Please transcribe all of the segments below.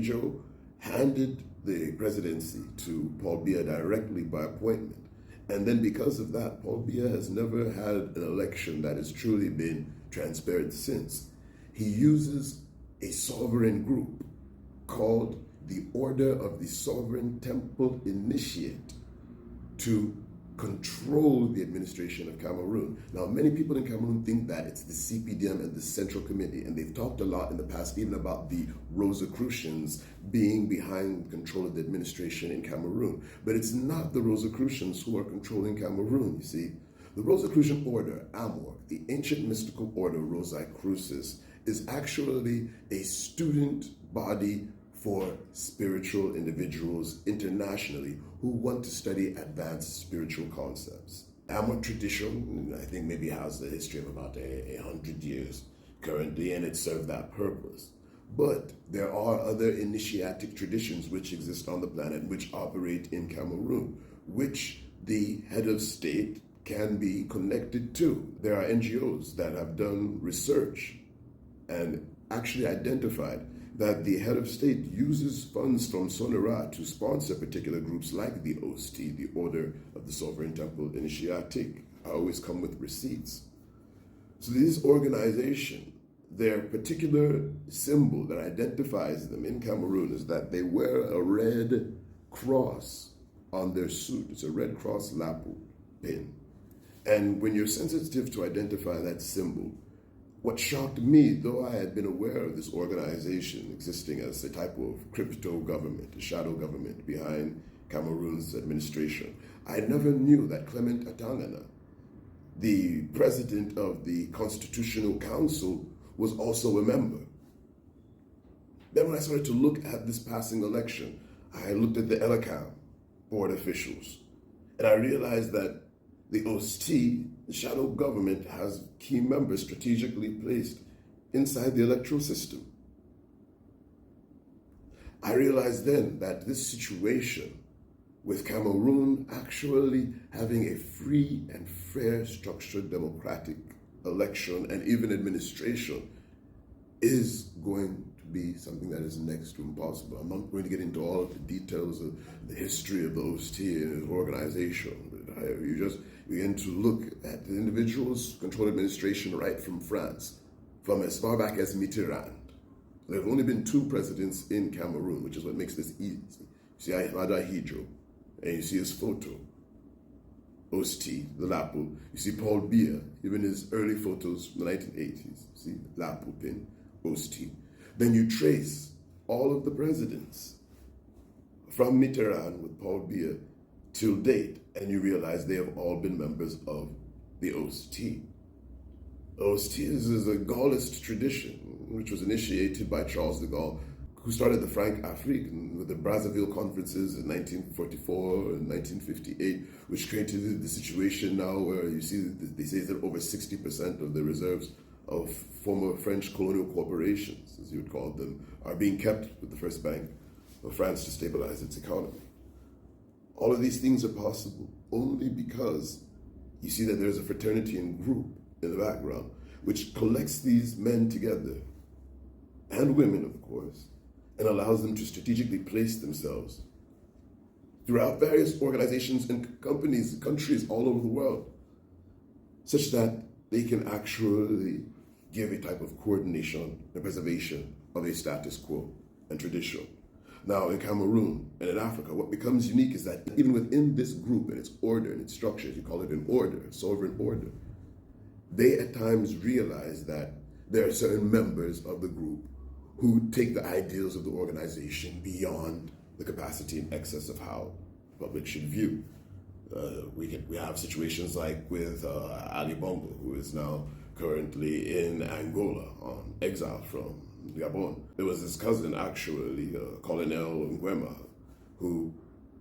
Hijo handed the presidency to Paul Biya directly by appointment. And then because of that, Paul Biya has never had an election that has truly been transparent since. He uses a sovereign group called the Order of the Sovereign Temple Initiate to control the administration of Cameroon. Now, many people in Cameroon think that it's the CPDM and the Central Committee, and they've talked a lot in the past even about the Rosicrucians being behind control of the administration in Cameroon. But it's not the Rosicrucians who are controlling Cameroon, you see. The Rosicrucian order, Amor, the ancient mystical order Rosicrucis, is actually a student body for spiritual individuals internationally who want to study advanced spiritual concepts. Amor tradition, I think, maybe has a history of about 100 years currently, and it served that purpose. But there are other initiatic traditions which exist on the planet which operate in Cameroon, which the head of state can be connected to. There are NGOs that have done research and actually identified that the head of state uses funds from Sonora to sponsor particular groups like the OSTI, the Order of the Sovereign Temple Initiatic. I always come with receipts. So this organization, their particular symbol that identifies them in Cameroon is that they wear a red cross on their suit. It's a red cross lapel pin. And when you're sensitive to identify that symbol, what shocked me, though I had been aware of this organization existing as a type of crypto government, a shadow government behind Cameroon's administration, I never knew that Clement Atangana, the president of the Constitutional Council, was also a member. Then when I started to look at this passing election, I looked at the Elecam board officials, and I realized that the OSTI, the shadow government, has key members strategically placed inside the electoral system. I realized then that this situation with Cameroon actually having a free and fair structured democratic election and even administration is going to be something that is next to impossible. I'm not going to get into all of the details of the history of the OSTI and its organization. You just begin to look at the individuals control administration right from France, from as far back as Mitterrand. There have only been 2 presidents in Cameroon, which is what makes this easy. You see Ahmada Hijo, and you see his photo, OSTI, the lapel. You see Paul Biya, even his early photos from the 1980s. See, lapel pin, OSTI. Then you trace all of the presidents from Mitterrand with Paul Biya till date, and you realize they have all been members of the OSTI. OSTI is a Gaullist tradition, which was initiated by Charles de Gaulle, who started the Franc-Afrique with the Brazzaville conferences in 1944 and 1958, which created the situation now where you see they say that over 60% of the reserves of former French colonial corporations, as you would call them, are being kept with the First Bank of France to stabilize its economy. All of these things are possible only because you see that there's a fraternity and group in the background which collects these men together, and women, of course, and allows them to strategically place themselves throughout various organizations and companies, countries all over the world, such that they can actually give a type of coordination and preservation of a status quo and tradition. Now, in Cameroon and in Africa, what becomes unique is that even within this group and its order and its structures, you call it an order, a sovereign order, they at times realize that there are certain members of the group who take the ideals of the organization beyond the capacity and excess of how the public should view. We have situations like with Ali Bongo, who is now currently in Angola on exile from Gabon. There was his cousin, actually, Colonel Nguema, who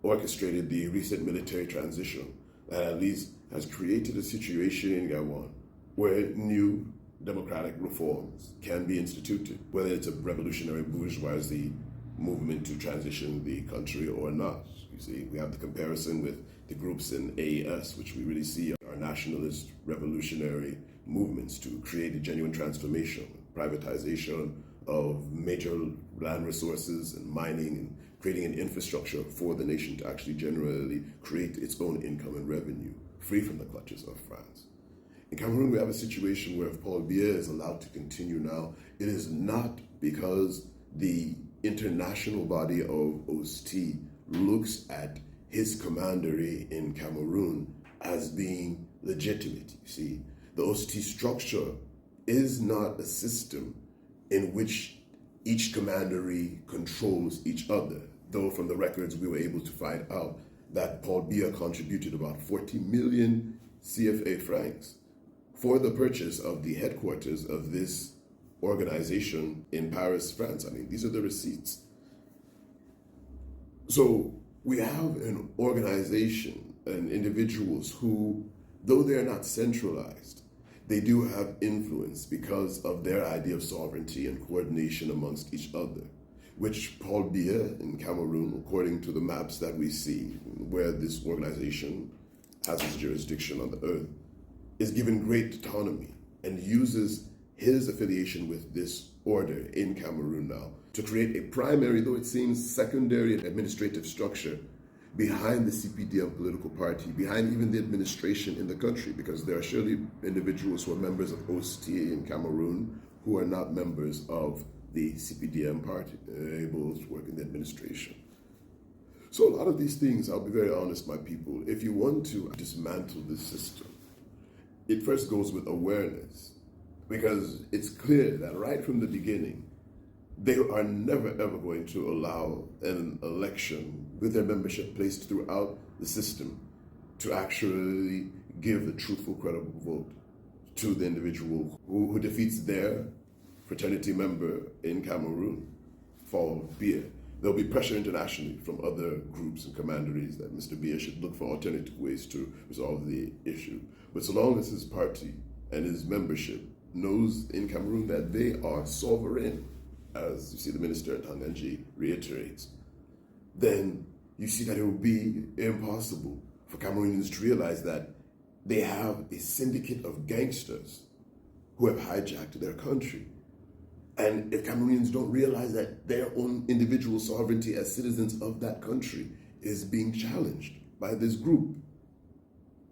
orchestrated the recent military transition that at least has created a situation in Gabon where new democratic reforms can be instituted, whether it's a revolutionary bourgeoisie movement to transition the country or not. You see, we have the comparison with the groups in AES, which we really see are nationalist revolutionary movements to create a genuine transformation, privatization of major land resources and mining and creating an infrastructure for the nation to actually generally create its own income and revenue, free from the clutches of France. In Cameroon, we have a situation where if Paul Biya is allowed to continue now, it is not because the international body of OSTI looks at his commandery in Cameroon as being legitimate. You see, the OSTI structure is not a system in which each commandery controls each other, though from the records we were able to find out that Paul Biya contributed about 40 million CFA francs for the purchase of the headquarters of this organization in Paris, France. I mean, these are the receipts. So we have an organization and individuals who, though they're not centralized, they do have influence because of their idea of sovereignty and coordination amongst each other, which Paul Biya in Cameroon, according to the maps that we see, where this organization has its jurisdiction on the earth, is given great autonomy and uses his affiliation with this order in Cameroon now to create a primary, though it seems secondary administrative structure behind the CPDM political party, behind even the administration in the country, because there are surely individuals who are members of OSTI in Cameroon who are not members of the CPDM party, able to work in the administration. So a lot of these things, I'll be very honest, my people, if you want to dismantle this system, it first goes with awareness, because it's clear that right from the beginning, they are never ever going to allow an election with their membership placed throughout the system to actually give the truthful, credible vote to the individual who defeats their fraternity member in Cameroon, Paul Biya. There'll be pressure internationally from other groups and commanderies that Mr. Biya should look for alternative ways to resolve the issue. But so long as his party and his membership knows in Cameroon that they are sovereign, as you see the minister in Tanganji reiterates, then you see that it will be impossible for Cameroonians to realize that they have a syndicate of gangsters who have hijacked their country. And if Cameroonians don't realize that their own individual sovereignty as citizens of that country is being challenged by this group,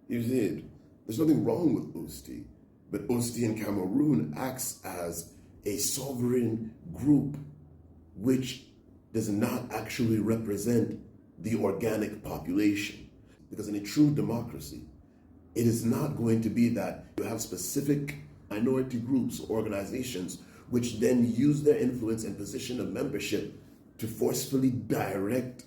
you see it. There's nothing wrong with OSTI, but OSTI in Cameroon acts as a sovereign group which does not actually represent the organic population. Because in a true democracy, it is not going to be that you have specific minority groups or organizations which then use their influence and position of membership to forcefully direct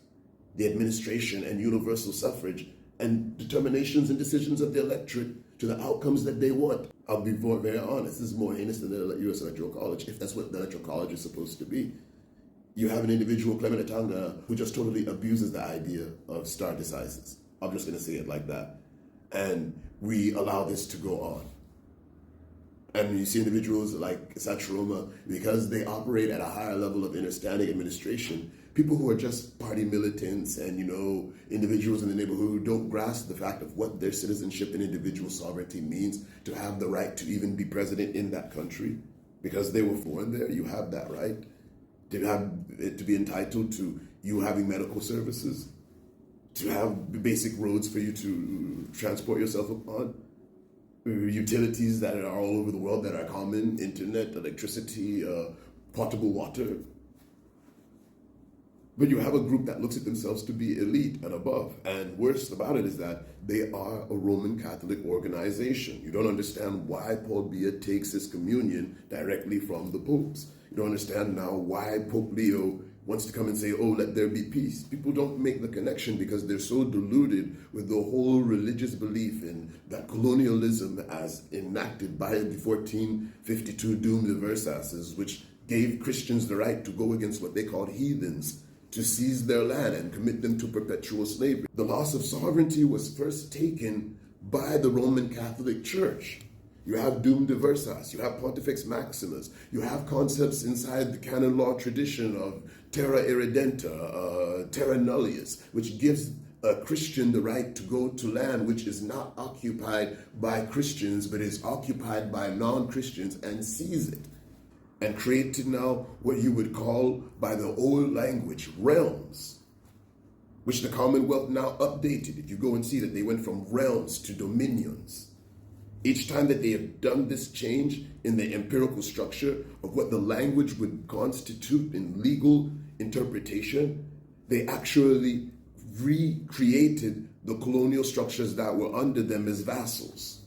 the administration and universal suffrage and determinations and decisions of the electorate to the outcomes that they want. I'll be very honest, this is more heinous than the U.S. Electoral College, if that's what the Electoral College is supposed to be. You have an individual, Clement Atanga, who just totally abuses the idea of stare decisis. I'm just going to say it like that. And we allow this to go on. And you see individuals like Sacharoma, because they operate at a higher level of understanding administration, people who are just party militants and, individuals in the neighborhood who don't grasp the fact of what their citizenship and individual sovereignty means to have the right to even be president in that country. Because they were born there, you have that right. To be entitled to you having medical services, to have basic roads for you to transport yourself upon, utilities that are all over the world that are common, internet, electricity, potable water. But you have a group that looks at themselves to be elite and above. And worst about it is that they are a Roman Catholic organization. You don't understand why Paul Biya takes his communion directly from the popes. You don't understand now why Pope Leo wants to come and say, oh, let there be peace. People don't make the connection because they're so deluded with the whole religious belief in that colonialism as enacted by the 1452 Doom de Versasses, which gave Christians the right to go against what they called heathens, to seize their land and commit them to perpetual slavery. The loss of sovereignty was first taken by the Roman Catholic Church. You have Dum de Versas, you have Pontifex Maximus, you have concepts inside the canon law tradition of terra irredenta, terra nullius, which gives a Christian the right to go to land which is not occupied by Christians, but is occupied by non-Christians, and seize it. and created now what you would call, by the old language, realms, which the Commonwealth now updated. If you go and see that they went from realms to dominions. Each time that they have done this change in the empirical structure of what the language would constitute in legal interpretation, they actually recreated the colonial structures that were under them as vassals.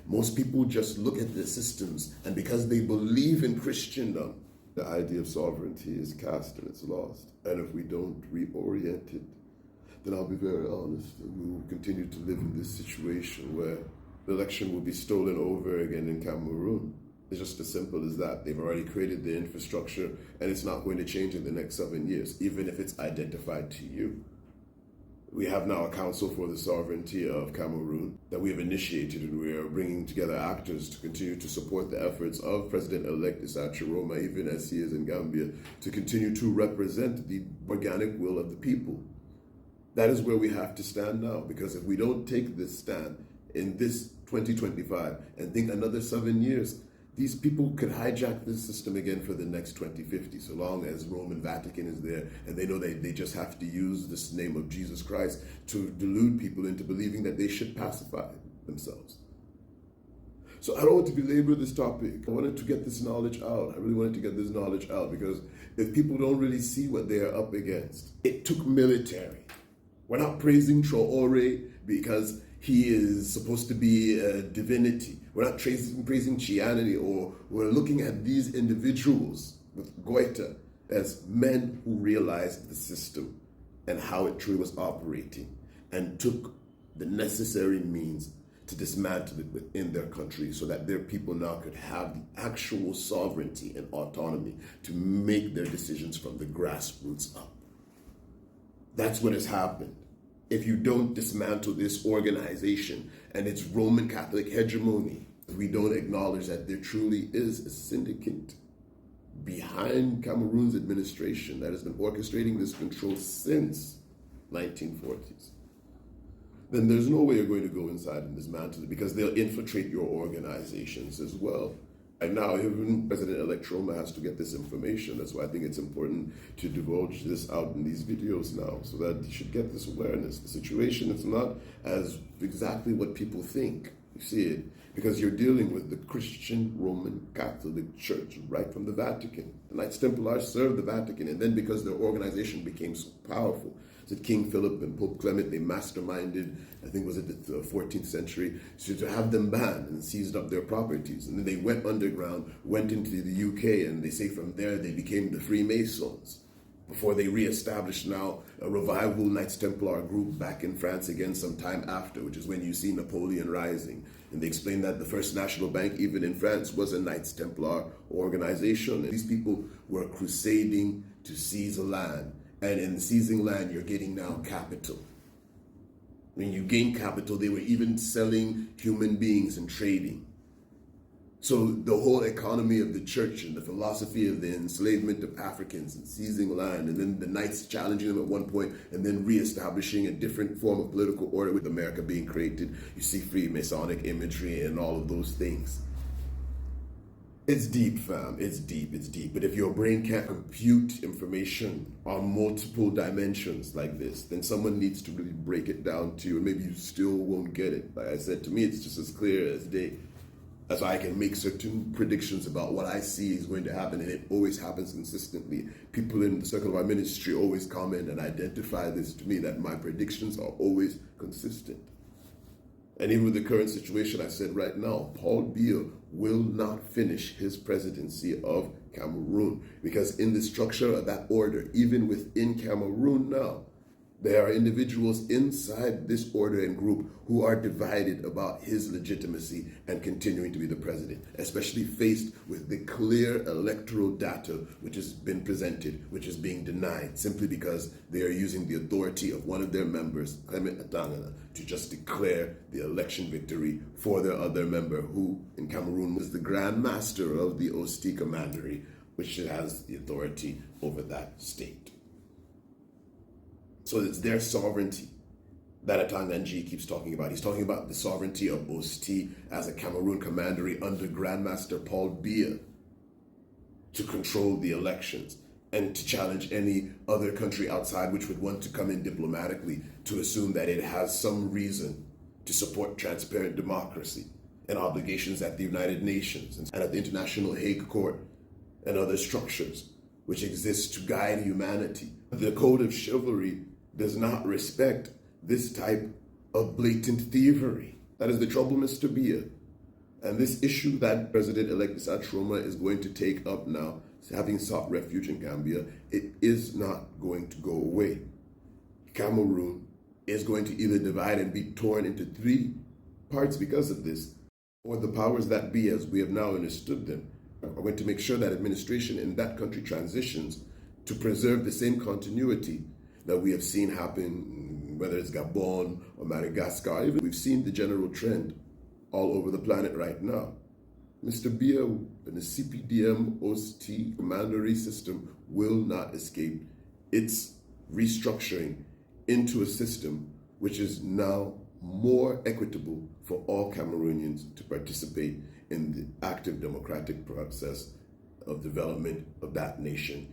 Most people just look at the systems, and because they believe in Christendom, the idea of sovereignty is cast and it's lost. And if we don't reorient it, then I'll be very honest, we will continue to live in this situation where the election will be stolen over again in Cameroon. It's just as simple as that. They've already created the infrastructure, and it's not going to change in the next 7 years, even if it's identified to you. We have now a Council for the Sovereignty of Cameroon that we have initiated, and we are bringing together actors to continue to support the efforts of President-elect Issa Chiroma, even as he is in Gambia, to continue to represent the organic will of the people. That is where we have to stand now, because if we don't take this stand in this 2025 and think another 7 years, these people could hijack this system again for the next 2050, so long as Roman Vatican is there and they know they just have to use this name of Jesus Christ to delude people into believing that they should pacify themselves. So I don't want to belabor this topic. I wanted to get this knowledge out. I really wanted to get this knowledge out because if people don't really see what they are up against, it took military. We're not praising Traoré because he is supposed to be a divinity. We're not praising Chianity, or we're looking at these individuals with Côte as men who realized the system and how it truly was operating and took the necessary means to dismantle it within their country so that their people now could have the actual sovereignty and autonomy to make their decisions from the grassroots up. That's what has happened. If you don't dismantle this organization and its Roman Catholic hegemony, we don't acknowledge that there truly is a syndicate behind Cameroon's administration that has been orchestrating this control since 1940s, then there's no way you're going to go inside and dismantle it, because they'll infiltrate your organizations as well. And now even President-elect Chiroma has to get this information. That's why I think it's important to divulge this out in these videos now, so that you should get this awareness. The situation is not as exactly what people think. You see it because you're dealing with the Christian Roman Catholic Church right from the Vatican. The Knights Templars served the Vatican, and then because their organization became so powerful, so King Philip and Pope Clement, they masterminded, I think was it the 14th century, so to have them banned and seized up their properties. And then they went underground, went into the UK, and they say from there they became the Freemasons, before they re-established now a revival Knights Templar group back in France again sometime after, which is when you see Napoleon rising. And they explain that the first national bank, even in France, was a Knights Templar organization. And these people were crusading to seize a land. And in seizing land, you're getting now capital. When you gain capital, they were even selling human beings and trading. So the whole economy of the church and the philosophy of the enslavement of Africans and seizing land, and then the Knights challenging them at one point, and then reestablishing a different form of political order with America being created. You see Freemasonic imagery and all of those things. It's deep, fam. It's deep, it's deep. But if your brain can't compute information on multiple dimensions like this, then someone needs to really break it down to you, and maybe you still won't get it. Like I said, to me, it's just as clear as day. That's why I can make certain predictions about what I see is going to happen, and it always happens consistently. People in the circle of our ministry always comment and identify this to me, that my predictions are always consistent. And even with the current situation, I said right now, Paul Biya will not finish his presidency of Cameroon, because in the structure of that order, even within Cameroon now, there are individuals inside this order and group who are divided about his legitimacy and continuing to be the president, especially faced with the clear electoral data which has been presented, which is being denied simply because they are using the authority of one of their members, Clement Atangana, to just declare the election victory for their other member, who in Cameroon was the Grand Master of the OSTI Commandery, which has the authority over that state. So it's their sovereignty that Atanganji keeps talking about. He's talking about the sovereignty of OSTI as a Cameroon commandery under Grandmaster Paul Biya. to control the elections and to challenge any other country outside which would want to come in diplomatically to assume that it has some reason to support transparent democracy and obligations at the United Nations and at the International Hague Court and other structures which exist to guide humanity. The code of chivalry does not respect this type of blatant thievery. That is the trouble, Mr. Biya. And this issue that President-elect Issa Troma is going to take up now, having sought refuge in Gambia, it is not going to go away. Cameroon is going to either divide and be torn into three parts because of this, or the powers that be, as we have now understood them, are going to make sure that administration in that country transitions to preserve the same continuity that we have seen happen, whether it's Gabon or Madagascar. Even we've seen the general trend all over the planet right now. Mr. Biya, the CPDM OSTI commandery system will not escape its restructuring into a system which is now more equitable for all Cameroonians to participate in the active democratic process of development of that nation.